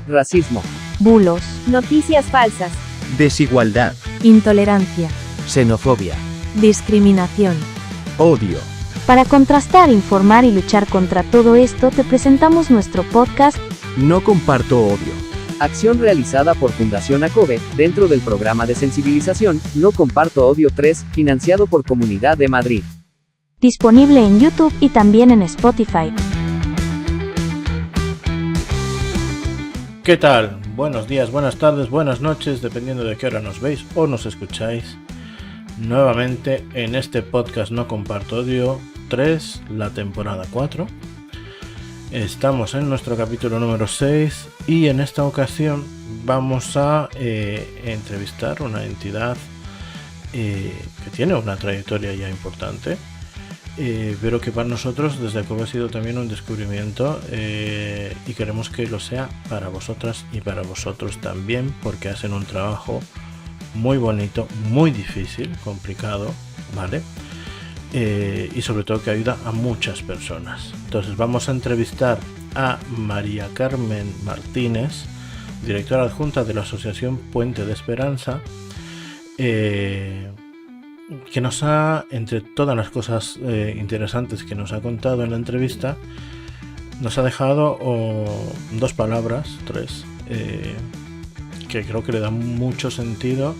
racismo, bulos, noticias falsas, desigualdad, intolerancia, xenofobia, discriminación. odio. Para contrastar, informar y luchar contra todo esto, te presentamos nuestro podcast No comparto odio. acción realizada por Fundación ACOBE, dentro del programa de sensibilización No Comparto Odio 3, financiado por Comunidad de Madrid. disponible en YouTube y también en Spotify. ¿Qué tal? Buenos días, buenas tardes, buenas noches, dependiendo de qué hora nos veis o nos escucháis. Nuevamente en este podcast No Comparto Odio 3, la temporada 4. Estamos en nuestro capítulo número 6 y en esta ocasión vamos a entrevistar una entidad que tiene una trayectoria ya importante, pero que para nosotros desde ACOBE ha sido también un descubrimiento, y queremos que lo sea para vosotras y para vosotros también, porque hacen un trabajo muy bonito, muy difícil, complicado, ¿vale? Y sobre todo que ayuda a muchas personas. Entonces vamos a entrevistar a María Carmen Martínez, directora adjunta de la Asociación Puente de Esperanza, que nos ha, entre todas las cosas interesantes que nos ha contado en la entrevista, nos ha dejado dos palabras, tres, que creo que le dan mucho sentido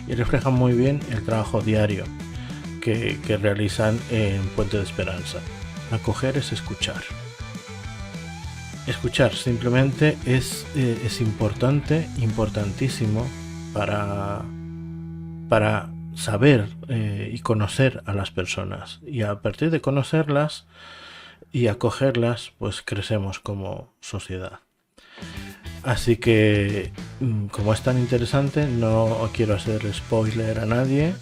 y reflejan muy bien el trabajo diario que realizan en Puente de Esperanza. Acoger es escuchar. Escuchar simplemente es importante, importantísimo para saber y conocer a las personas, y a partir de conocerlas y acogerlas, pues crecemos como sociedad. Así que, como es tan interesante, no quiero hacer spoiler a nadie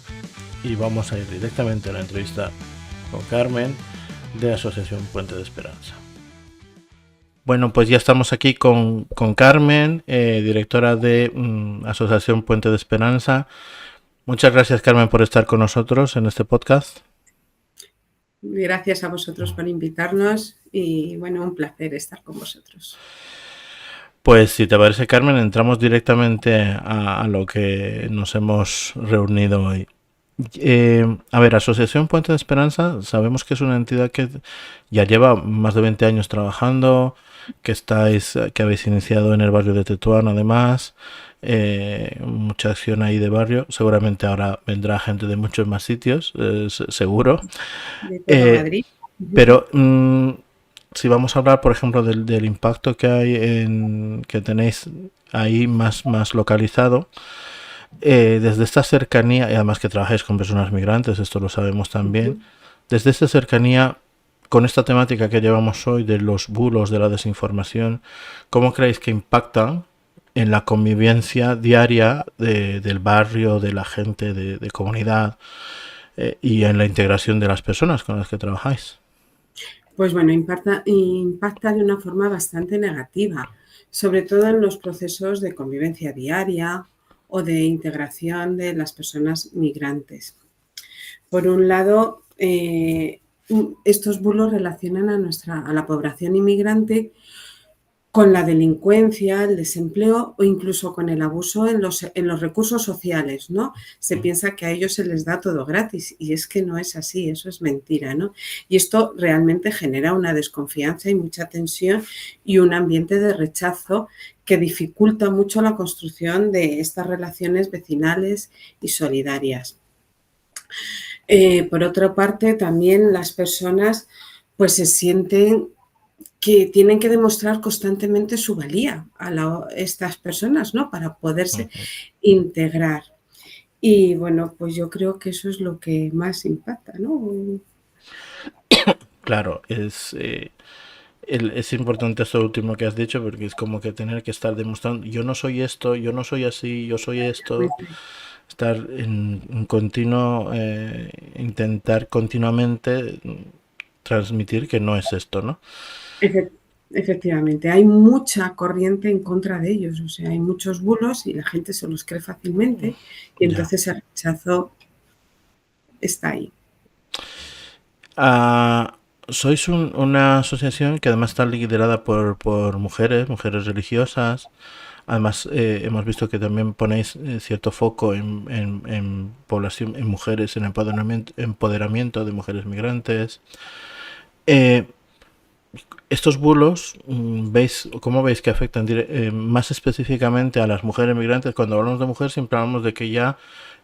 y vamos a ir directamente a la entrevista con Carmen de Asociación Puente de Esperanza. Bueno, pues ya estamos aquí con Carmen, directora de Asociación Puente de Esperanza. Muchas gracias, Carmen, por estar con nosotros en este podcast. Gracias a vosotros por invitarnos y bueno, un placer estar con vosotros. Pues si te parece, Carmen, entramos directamente a lo que nos hemos reunido hoy. A ver, Asociación Puente de Esperanza, sabemos que es una entidad que ya lleva más de 20 años trabajando, que habéis iniciado en el barrio de Tetuán, además, mucha acción ahí de barrio. Seguramente ahora vendrá gente de muchos más sitios, seguro. De todo Madrid. Pero si vamos a hablar, por ejemplo, del impacto que hay que tenéis ahí más localizado, desde esta cercanía, y además que trabajáis con personas migrantes, esto lo sabemos también, desde esta cercanía, con esta temática que llevamos hoy de los bulos, de la desinformación, ¿cómo creéis que impactan en la convivencia diaria del barrio, de la gente, de comunidad, y en la integración de las personas con las que trabajáis? Pues bueno, impacta de una forma bastante negativa, sobre todo en los procesos de convivencia diaria o de integración de las personas migrantes. Por un lado, estos bulos relacionan a la población inmigrante con la delincuencia, el desempleo o incluso con el abuso en los recursos sociales, ¿no? Se piensa que a ellos se les da todo gratis y es que no es así, eso es mentira, ¿no? Y esto realmente genera una desconfianza y mucha tensión y un ambiente de rechazo que dificulta mucho la construcción de estas relaciones vecinales y solidarias. Por otra parte, también las personas pues se sienten que tienen que demostrar constantemente su valía a estas personas, ¿no? Para poderse integrar. Y bueno, pues yo creo que eso es lo que más impacta, ¿no? Claro, es importante esto último que has dicho, porque es como que tener que estar demostrando, yo no soy esto, yo no soy así, yo soy esto. Estar en continuo, intentar continuamente transmitir que no es esto, ¿no? Efectivamente, hay mucha corriente en contra de ellos, o sea, hay muchos bulos y la gente se los cree fácilmente y entonces el rechazo está ahí. sois una asociación que además está liderada por mujeres religiosas. Además, hemos visto que también ponéis cierto foco en población, en mujeres, en empoderamiento de mujeres migrantes. Eh, Estos bulos, ¿cómo veis que afectan más específicamente a las mujeres migrantes? Cuando hablamos de mujer siempre hablamos de que ya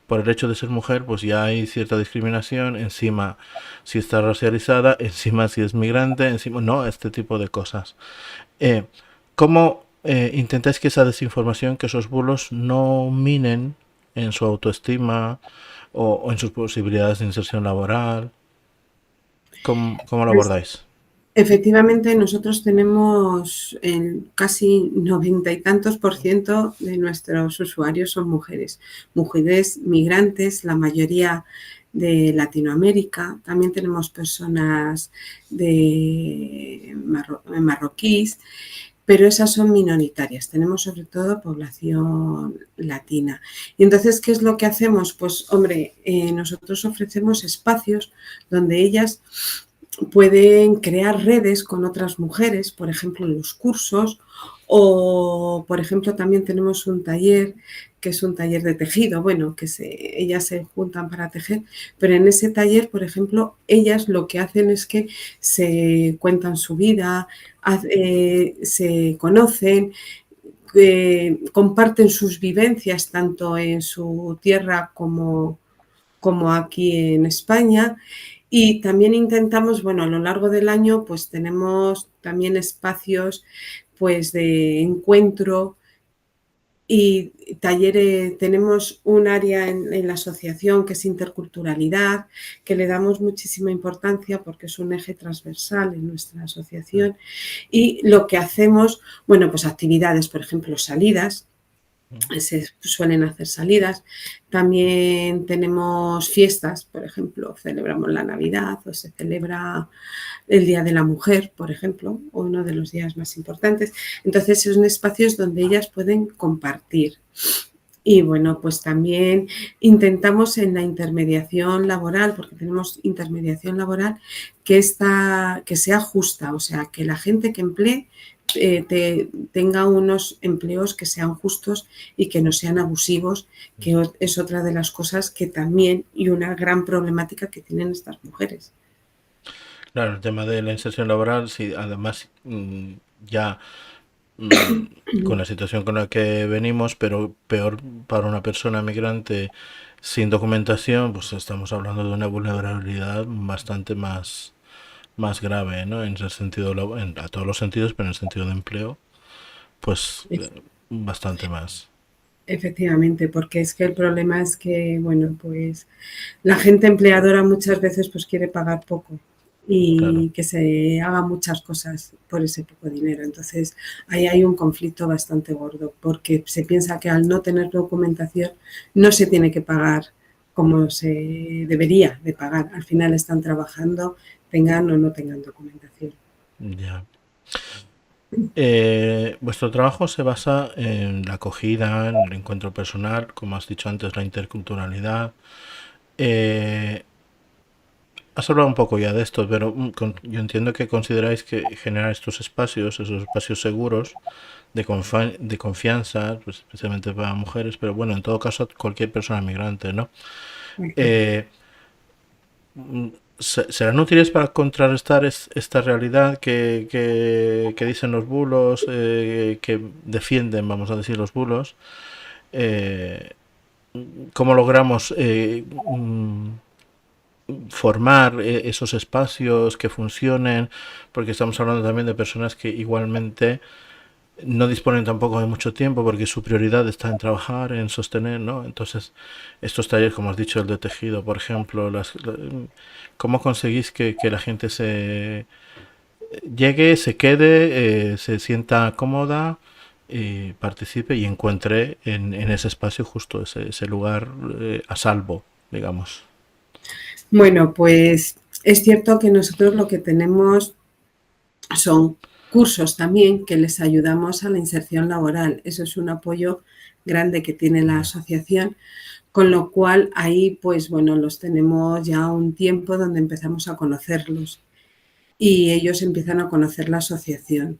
por el hecho de ser mujer pues ya hay cierta discriminación, encima si está racializada, encima si es migrante, encima no, este tipo de cosas. Eh, ¿Cómo intentáis que esa desinformación, que esos bulos no minen en su autoestima o en sus posibilidades de inserción laboral? ¿Cómo lo Pues, abordáis? efectivamente, nosotros tenemos casi 90 y tantos % de nuestros usuarios son mujeres migrantes, la mayoría de Latinoamérica. También tenemos personas de marroquíes, pero esas son minoritarias. Tenemos sobre todo población latina. Y entonces, ¿qué es lo que hacemos? Pues, hombre, nosotros ofrecemos espacios donde ellas pueden crear redes con otras mujeres, por ejemplo, en los cursos, o, por ejemplo, también tenemos un taller que es un taller de tejido, bueno, que ellas se juntan para tejer, pero en ese taller, por ejemplo, ellas lo que hacen es que se cuentan su vida, se conocen, comparten sus vivencias tanto en su tierra como aquí en España. Y también intentamos, bueno, a lo largo del año, pues tenemos también espacios pues de encuentro y talleres. Tenemos un área en la asociación que es interculturalidad, que le damos muchísima importancia porque es un eje transversal en nuestra asociación. Y lo que hacemos, bueno, pues actividades, por ejemplo, salidas. Se suelen hacer salidas. También tenemos fiestas, por ejemplo, celebramos la Navidad o se celebra el Día de la Mujer, por ejemplo, uno de los días más importantes. Entonces, son espacios donde ellas pueden compartir. Y bueno, pues también intentamos en la intermediación laboral, porque tenemos intermediación laboral que sea justa, o sea, que la gente que emplee tenga unos empleos que sean justos y que no sean abusivos, que es otra de las cosas que también, y una gran problemática que tienen estas mujeres. Claro, el tema de la inserción laboral, sí, además ya con la situación con la que venimos, pero peor para una persona migrante sin documentación, pues estamos hablando de una vulnerabilidad bastante más grave, ¿no? En el sentido, a todos los sentidos, pero en el sentido de empleo, pues bastante más. Efectivamente, porque es que el problema es que, bueno, pues la gente empleadora muchas veces pues quiere pagar poco Claro. y que se haga muchas cosas por ese poco dinero. Entonces, ahí hay un conflicto bastante gordo, porque se piensa que al no tener documentación no se tiene que pagar como se debería de pagar. Al final están trabajando, tengan o no tengan documentación. Ya. Vuestro trabajo se basa en la acogida, en el encuentro personal, como has dicho antes, la interculturalidad. Eh, Has hablado un poco ya de esto, pero yo entiendo que consideráis que generar esos espacios seguros de confianza, pues especialmente para mujeres, pero bueno, en todo caso cualquier persona migrante, ¿no? Eh, ¿Serán útiles para contrarrestar esta realidad que dicen los bulos, que defienden, vamos a decir, los bulos? Eh, ¿Cómo logramos formar esos espacios que funcionen? Porque estamos hablando también de personas que igualmente no disponen tampoco de mucho tiempo porque su prioridad está en trabajar, en sostener, ¿no? Entonces, estos talleres, como has dicho, el de tejido, por ejemplo, ¿cómo conseguís que la gente se llegue, se quede, se sienta cómoda, participe y encuentre en ese espacio justo ese lugar a salvo, digamos? Bueno, pues es cierto que nosotros lo que tenemos son cursos también que les ayudamos a la inserción laboral. Eso es un apoyo grande que tiene la asociación, con lo cual ahí, pues bueno, los tenemos ya un tiempo donde empezamos a conocerlos. y ellos empiezan a conocer la asociación.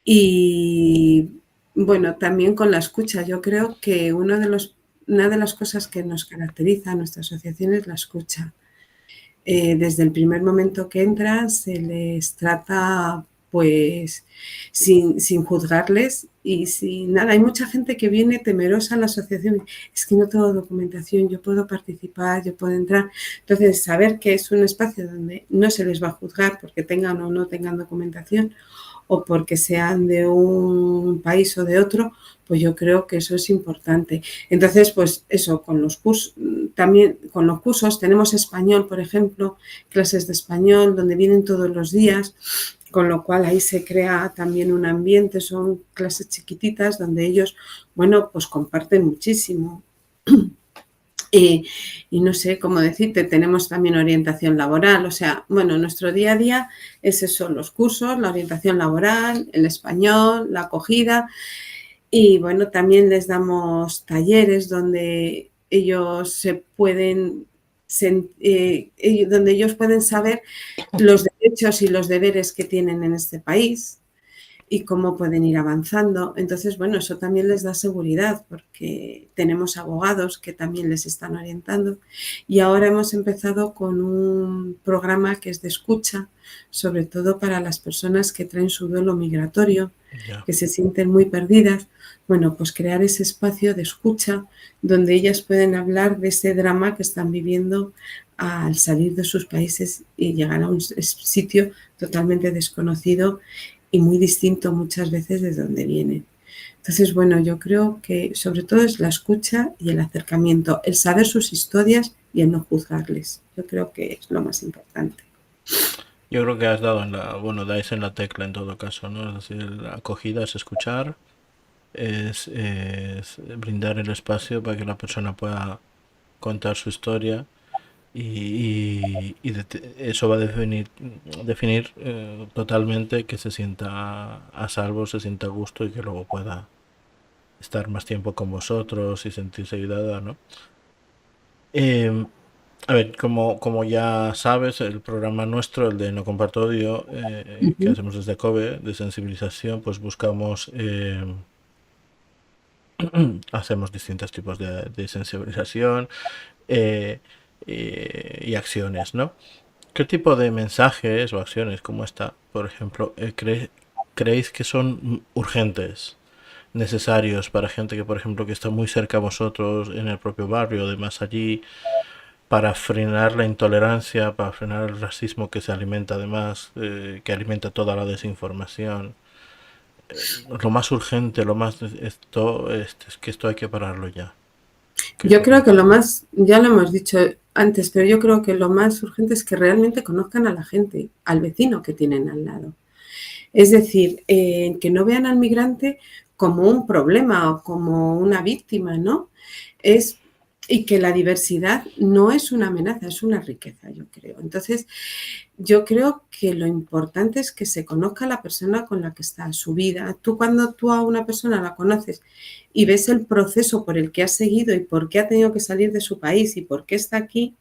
Y bueno, también con la escucha. Yo creo que una de las cosas que nos caracteriza a nuestra asociación es la escucha. Desde el primer momento que entran se les trata pues sin juzgarles y sin nada. Hay mucha gente que viene temerosa a la asociación. Es que no tengo documentación, yo puedo participar, yo puedo entrar. Entonces, saber que es un espacio donde no se les va a juzgar porque tengan o no tengan documentación o porque sean de un país o de otro, pues yo creo que eso es importante. Entonces, pues eso, con los cursos, también con los cursos tenemos español, por ejemplo, clases de español donde vienen todos los días, con lo cual ahí se crea también un ambiente, son clases chiquititas donde ellos, bueno, pues comparten muchísimo. Y no sé cómo decirte, tenemos también orientación laboral, o sea, bueno, nuestro día a día es eso, los cursos, la orientación laboral, el español, la acogida y bueno, también les damos talleres donde ellos donde ellos pueden saber los derechos y los deberes que tienen en este país y cómo pueden ir avanzando. Entonces, bueno, eso también les da seguridad porque tenemos abogados que también les están orientando y ahora hemos empezado con un programa que es de escucha, sobre todo para las personas que traen su duelo migratorio, que se sienten muy perdidas. Bueno, pues crear ese espacio de escucha donde ellas pueden hablar de ese drama que están viviendo al salir de sus países y llegar a un sitio totalmente desconocido y muy distinto muchas veces de donde vienen. Entonces, bueno, yo creo que sobre todo es la escucha y el acercamiento, el saber sus historias y el no juzgarles. Yo creo que es lo más importante. Yo creo que has dado dais en la tecla en todo caso, ¿no? Es decir, la acogida es escuchar, es brindar el espacio para que la persona pueda contar su historia y eso va a definir totalmente que se sienta a salvo, se sienta a gusto y que luego pueda estar más tiempo con vosotros y sentirse ayudada, ¿no? A ver, como ya sabes, el programa nuestro, el de No Comparto Odio, que hacemos desde COBE, de sensibilización, pues buscamos, hacemos distintos tipos de sensibilización y acciones, ¿no? ¿Qué tipo de mensajes o acciones como esta, por ejemplo, creéis que son urgentes, necesarios para gente que, por ejemplo, que está muy cerca a vosotros en el propio barrio, además allí, para frenar la intolerancia, para frenar el racismo que se alimenta además, que alimenta toda la desinformación? Lo más urgente, lo más esto es que esto hay que pararlo ya. Yo creo que lo más, ya lo hemos dicho antes, pero yo creo que lo más urgente es que realmente conozcan a la gente, al vecino que tienen al lado. Es decir, que no vean al migrante como un problema o como una víctima, ¿no? Y que la diversidad no es una amenaza, es una riqueza, yo creo. Entonces, yo creo que lo importante es que se conozca a la persona con la que está su vida. Cuando tú a una persona la conoces y ves el proceso por el que ha seguido y por qué ha tenido que salir de su país y por qué está aquí,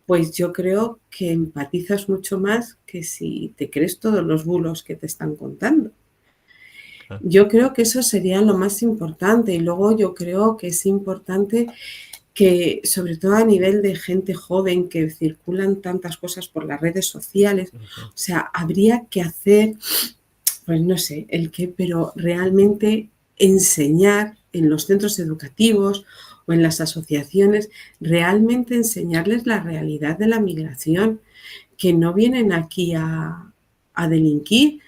pues yo creo que empatizas mucho más que si te crees todos los bulos que te están contando. Yo creo que eso sería lo más importante y luego yo creo que es importante que, sobre todo a nivel de gente joven que circulan tantas cosas por las redes sociales, o sea, habría que hacer, pues no sé, pero realmente enseñar en los centros educativos o en las asociaciones, realmente enseñarles la realidad de la migración, que no vienen aquí a delinquir.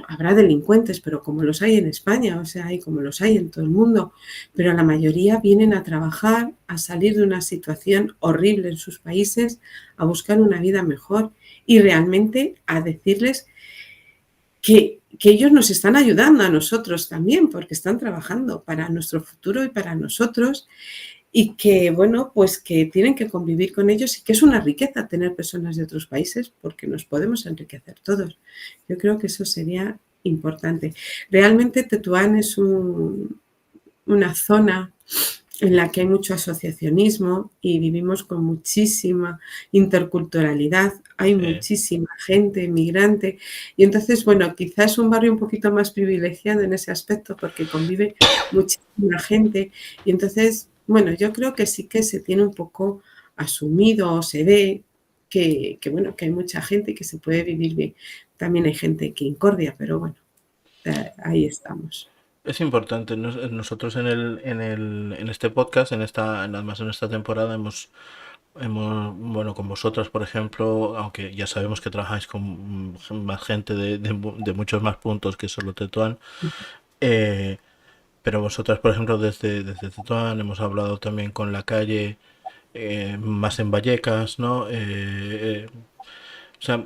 Habrá delincuentes, pero como los hay en España, o sea, y como los hay en todo el mundo, pero la mayoría vienen a trabajar, a salir de una situación horrible en sus países, a buscar una vida mejor y realmente a decirles que ellos nos están ayudando a nosotros también, porque están trabajando para nuestro futuro y para nosotros y que, bueno, pues que tienen que convivir con ellos y que es una riqueza tener personas de otros países porque nos podemos enriquecer todos. Yo creo que eso sería importante. Realmente Tetuán es una zona en la que hay mucho asociacionismo y vivimos con muchísima interculturalidad, hay Sí. muchísima gente migrante y entonces, bueno, quizás es un barrio un poquito más privilegiado en ese aspecto porque convive muchísima gente y entonces, bueno, yo creo que sí que se tiene un poco asumido o se ve bueno, que hay mucha gente y que se puede vivir bien. También hay gente que incordia, pero bueno, ahí estamos. Es importante. Nosotros en este podcast, además en esta temporada, bueno, con vosotras, por ejemplo, aunque ya sabemos que trabajáis con más gente de muchos más puntos que solo Tetuán, eh, pero vosotras, por ejemplo, desde Tetuán hemos hablado también con la calle, más en Vallecas, ¿no? O sea,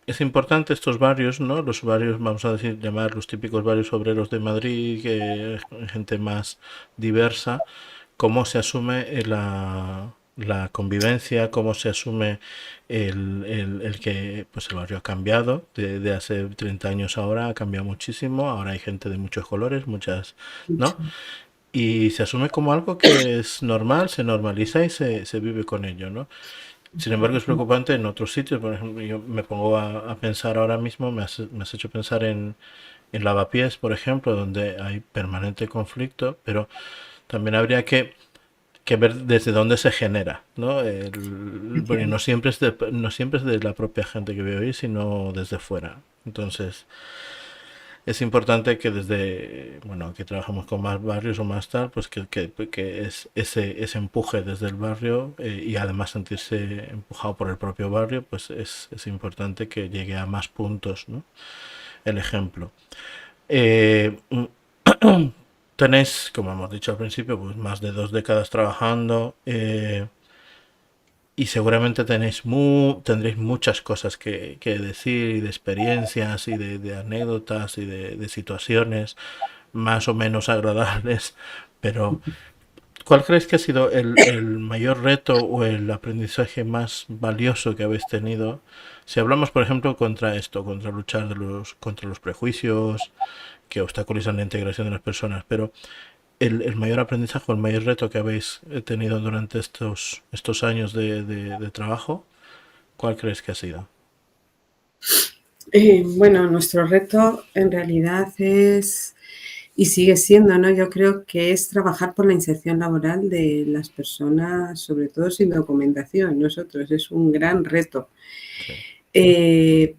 es importante estos barrios, ¿no? Los barrios, vamos a decir, llamar los típicos barrios obreros de Madrid, que gente más diversa, cómo se asume la convivencia, cómo se asume el que pues el barrio ha cambiado de hace 30 años ahora, ha cambiado muchísimo, ahora hay gente de muchos colores, muchas, ¿no? Mucho. Y se asume como algo que es normal, se normaliza y se vive con ello, ¿no? Sin embargo, es preocupante en otros sitios. Por ejemplo, yo me pongo a pensar ahora mismo, me has hecho pensar en Lavapiés, por ejemplo, donde hay permanente conflicto, pero también habría que ver desde dónde se genera, ¿no? Porque no siempre es de la propia gente que vive ahí, sino desde fuera. Entonces, es importante que desde, bueno, que trabajamos con más barrios o más tal, pues que es ese empuje desde el barrio, y además sentirse empujado por el propio barrio, pues es importante que llegue a más puntos, ¿no? El ejemplo. Eh, Tenéis, como hemos dicho al principio, pues más de 2 décadas trabajando, y seguramente tendréis muchas cosas que decir, y de experiencias y de anécdotas y de situaciones más o menos agradables, pero ¿cuál crees que ha sido el mayor reto o el aprendizaje más valioso que habéis tenido? Si hablamos, por ejemplo, contra luchar contra los prejuicios que obstaculizan la integración de las personas, pero el mayor aprendizaje o el mayor reto que habéis tenido durante estos años de trabajo, ¿cuál crees que ha sido? Bueno, nuestro reto en realidad es, y sigue siendo, ¿no? Yo creo que es trabajar por la inserción laboral de las personas, sobre todo sin documentación. Nosotros es un gran reto. Sí. Eh,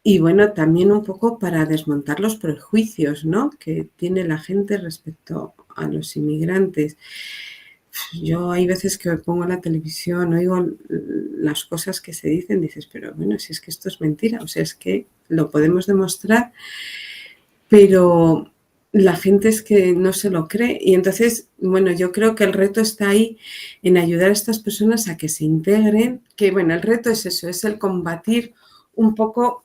y bueno, también un poco para desmontar los prejuicios, ¿no? Que tiene la gente respecto a los inmigrantes. Yo hay veces que pongo la televisión, oigo las cosas que se dicen, dices, pero bueno, si es que esto es mentira, o sea, es que lo podemos demostrar, pero la gente es que no se lo cree. Y entonces, bueno, yo creo que el reto está ahí en ayudar a estas personas a que se integren, que bueno, el reto es eso, es el combatir un poco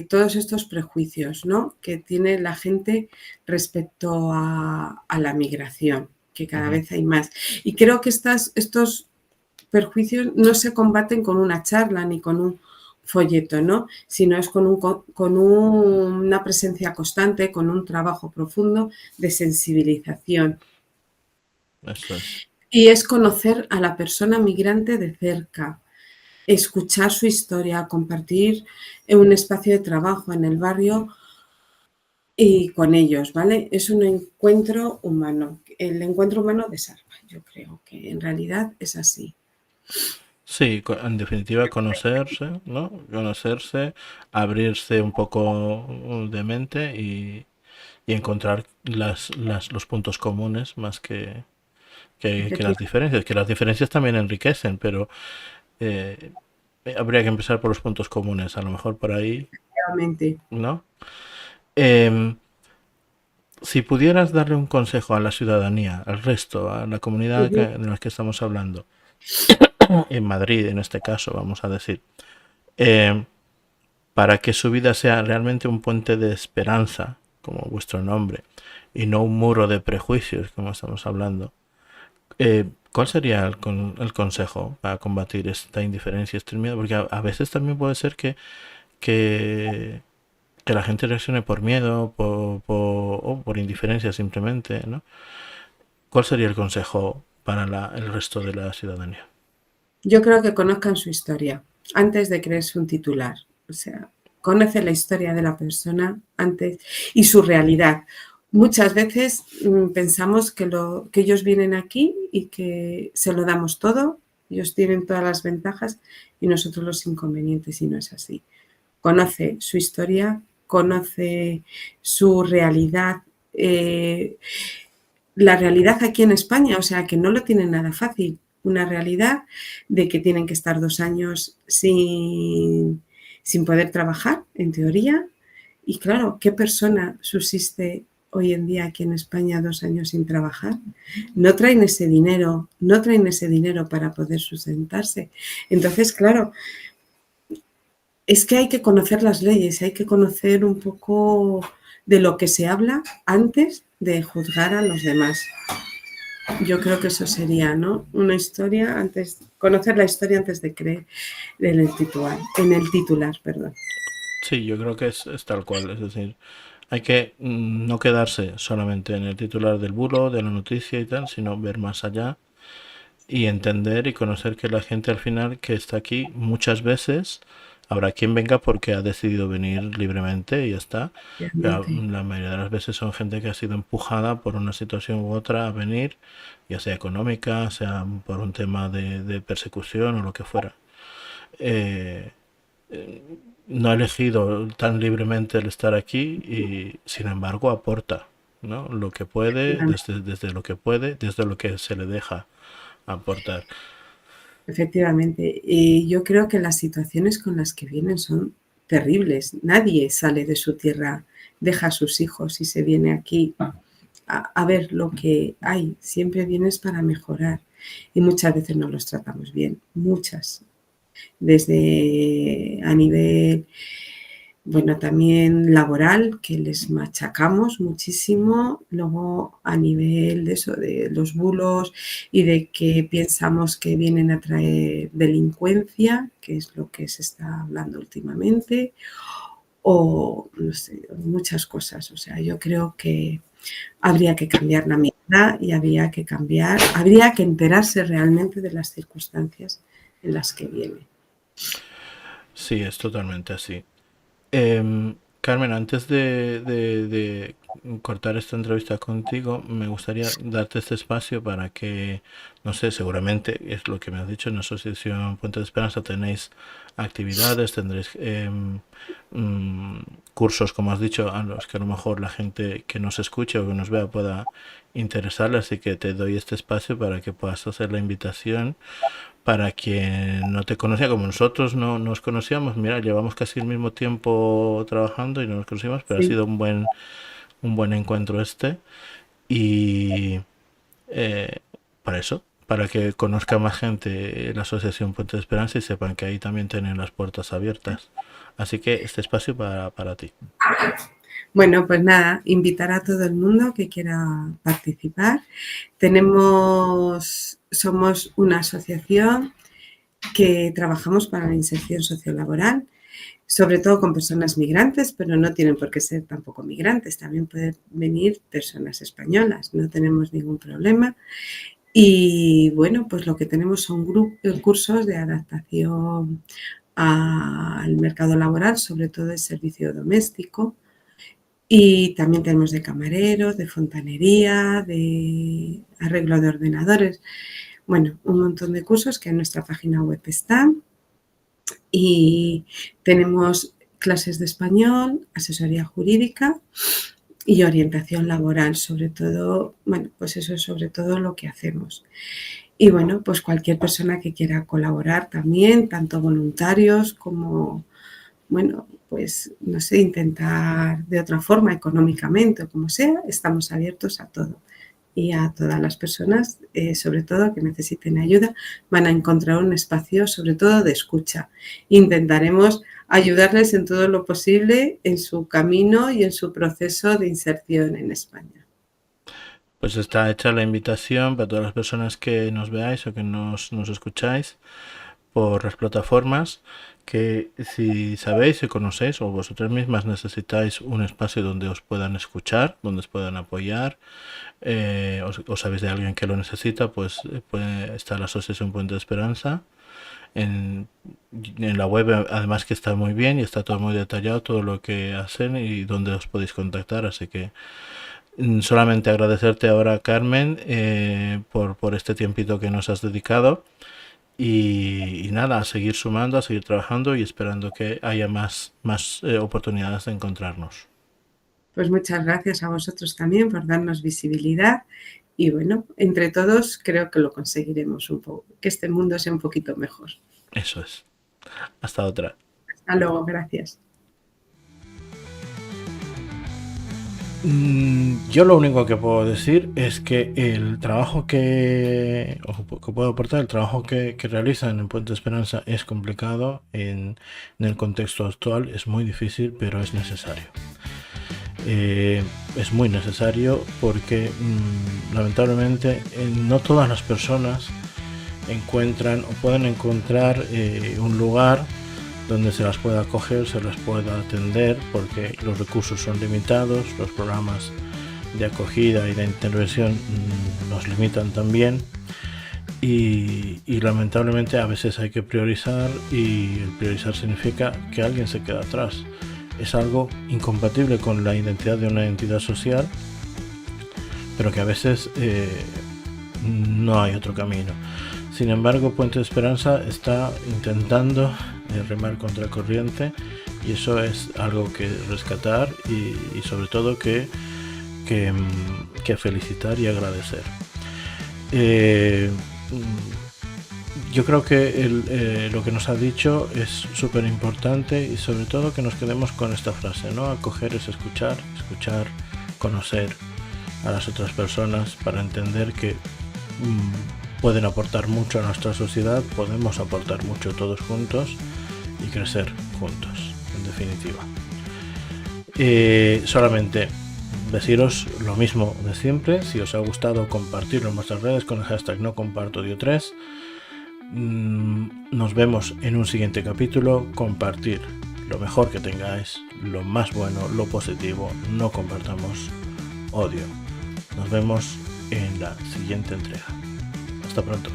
todos estos prejuicios, ¿no? Que tiene la gente respecto a la migración, que cada Ujú. vez hay más. Y creo que estos perjuicios no se combaten con una charla ni con un folleto, ¿no? Sino es con una presencia constante, con un trabajo profundo de sensibilización. Eso es. Y es conocer a la persona migrante de cerca, escuchar su historia, compartir en un espacio de trabajo en el barrio y con ellos, ¿vale? Es un encuentro humano. El encuentro humano desarma, yo creo que en realidad es así. Sí, en definitiva conocerse, ¿no? Conocerse, abrirse un poco de mente y encontrar los puntos comunes más que las Efectivamente. diferencias, que las diferencias también enriquecen, pero eh, habría que empezar por los puntos comunes, a lo mejor por ahí, ¿no? Em, si pudieras darle un consejo a la ciudadanía, al resto, a la comunidad Ujú. de la que estamos hablando, en Madrid en este caso, vamos a decir, em, para que su vida sea realmente un puente de esperanza, como vuestro nombre, y no un muro de prejuicios, como estamos hablando, ¿cuál sería el consejo para combatir esta indiferencia y este miedo? Porque a veces también puede ser que, que la gente reaccione por miedo o por indiferencia simplemente, ¿no? ¿Cuál sería el consejo para el resto de la ciudadanía? Yo creo que conozcan su historia antes de creerse un titular. O sea, conoce la historia de la persona antes y su realidad. Muchas veces pensamos que ellos vienen aquí y que se lo damos todo, ellos tienen todas las ventajas y nosotros los inconvenientes, y no es así. Conoce su historia, conoce su realidad, la realidad aquí en España, o sea, que no lo tienen nada fácil. Una realidad de que tienen que estar 2 años sin poder trabajar, en teoría. Y claro, ¿qué persona subsiste hoy en día aquí en España 2 años sin trabajar? No traen ese dinero para poder sustentarse. Entonces, claro, es que hay que conocer las leyes, hay que conocer un poco de lo que se habla antes de juzgar a los demás. Yo creo que eso sería, ¿no? Una historia conocer la historia antes de creer en el titular, perdón. Sí, yo creo que es tal cual, es decir, hay que no quedarse solamente en el titular del bulo, de la noticia y tal, sino ver más allá y entender y conocer que la gente al final que está aquí muchas veces habrá quien venga porque ha decidido venir libremente y ya está. Pero Realmente. la mayoría de las veces son gente que ha sido empujada por una situación u otra a venir, ya sea económica, sea por un tema de persecución o lo que fuera. Eh, no ha elegido tan libremente el estar aquí y sin embargo aporta, ¿no? Lo que puede, desde lo que puede, desde lo que se le deja aportar. Efectivamente. Y yo creo que las situaciones con las que vienen son terribles. Nadie sale de su tierra, deja a sus hijos y se viene aquí a ver lo que hay. Siempre vienes para mejorar y muchas veces no los tratamos bien, muchas. Desde a nivel, bueno, también laboral, que les machacamos muchísimo, luego a nivel de eso, de los bulos y de que pensamos que vienen a traer delincuencia, que es lo que se está hablando últimamente, o no sé, muchas cosas. O sea, yo creo que habría que cambiar la mirada y habría que enterarse realmente de las circunstancias en las que viene. Sí, es totalmente así. Carmen, antes de cortar esta entrevista contigo, me gustaría darte este espacio para que, no sé, seguramente es lo que me has dicho, en la Asociación Puente de Esperanza tenéis actividades, tendréis cursos, como has dicho, a los que a lo mejor la gente que nos escuche o que nos vea pueda interesarle, así que te doy este espacio para que puedas hacer la invitación para quien no te conocía, como nosotros no nos conocíamos. Mira, llevamos casi el mismo tiempo trabajando y no nos conocíamos, pero ha Sí. sido un buen encuentro este. Y eh, para eso, para que conozca más gente la Asociación Puente de Esperanza y sepan que ahí también tienen las puertas abiertas. Así que este espacio para ti. Bueno, pues nada, invitar a todo el mundo que quiera participar. Somos una asociación que trabajamos para la inserción sociolaboral, sobre todo con personas migrantes, pero no tienen por qué ser tampoco migrantes, también pueden venir personas españolas, no tenemos ningún problema. Y bueno, pues lo que tenemos son cursos de adaptación al mercado laboral, sobre todo de servicio doméstico. Y también tenemos de camareros, de fontanería, de arreglo de ordenadores. Bueno, un montón de cursos que en nuestra página web están. Y tenemos clases de español, asesoría jurídica y orientación laboral, sobre todo, bueno, pues eso es sobre todo lo que hacemos. Y bueno, pues cualquier persona que quiera colaborar también, tanto voluntarios como, bueno, pues no sé, intentar de otra forma económicamente o como sea, estamos abiertos a todo. Y a todas las personas, sobre todo que necesiten ayuda, van a encontrar un espacio sobre todo de escucha. Intentaremos ayudarles en todo lo posible en su camino y en su proceso de inserción en España. Pues está hecha la invitación para todas las personas que nos veáis o que nos escucháis por las plataformas, que si sabéis, si conocéis o vosotras mismas necesitáis un espacio donde os puedan escuchar, donde os puedan apoyar, o sabéis de alguien que lo necesita, pues puede estar la Asociación Puente de Esperanza. En la web, además, que está muy bien y está todo muy detallado, todo lo que hacen y dónde os podéis contactar. Así que solamente agradecerte ahora, Carmen, por este tiempito que nos has dedicado. Y nada, a seguir sumando, a seguir trabajando y esperando que haya más oportunidades de encontrarnos. Pues muchas gracias a vosotros también por darnos visibilidad y bueno, entre todos creo que lo conseguiremos un poco, que este mundo sea un poquito mejor. Eso es. Hasta otra. Hasta luego, gracias. Yo lo único que puedo decir es que el trabajo que puedo aportar, el trabajo que realizan en Puente Esperanza es complicado en el contexto actual, es muy difícil, pero es necesario. Es muy necesario porque lamentablemente no todas las personas encuentran o pueden encontrar un lugar donde se las pueda acoger, se las pueda atender, porque los recursos son limitados, los programas de acogida y de intervención nos limitan también y lamentablemente a veces hay que priorizar y el priorizar significa que alguien se queda atrás. Es algo incompatible con la identidad de una entidad social, pero que a veces no hay otro camino. Sin embargo, Puente de Esperanza está intentando remar contra corriente y eso es algo que rescatar y sobre todo que felicitar y agradecer. Yo creo que lo que nos ha dicho es súper importante y sobre todo que nos quedemos con esta frase, ¿no? Acoger es escuchar, conocer a las otras personas para entender que pueden aportar mucho a nuestra sociedad, podemos aportar mucho todos juntos y crecer juntos, en definitiva. Solamente deciros lo mismo de siempre: si os ha gustado, compartirlo en vuestras redes con el hashtag NoCompartoOdio3. Nos vemos en un siguiente capítulo. Compartir lo mejor que tengáis, lo más bueno, lo positivo. No compartamos odio. Nos vemos en la siguiente entrega. Hasta pronto.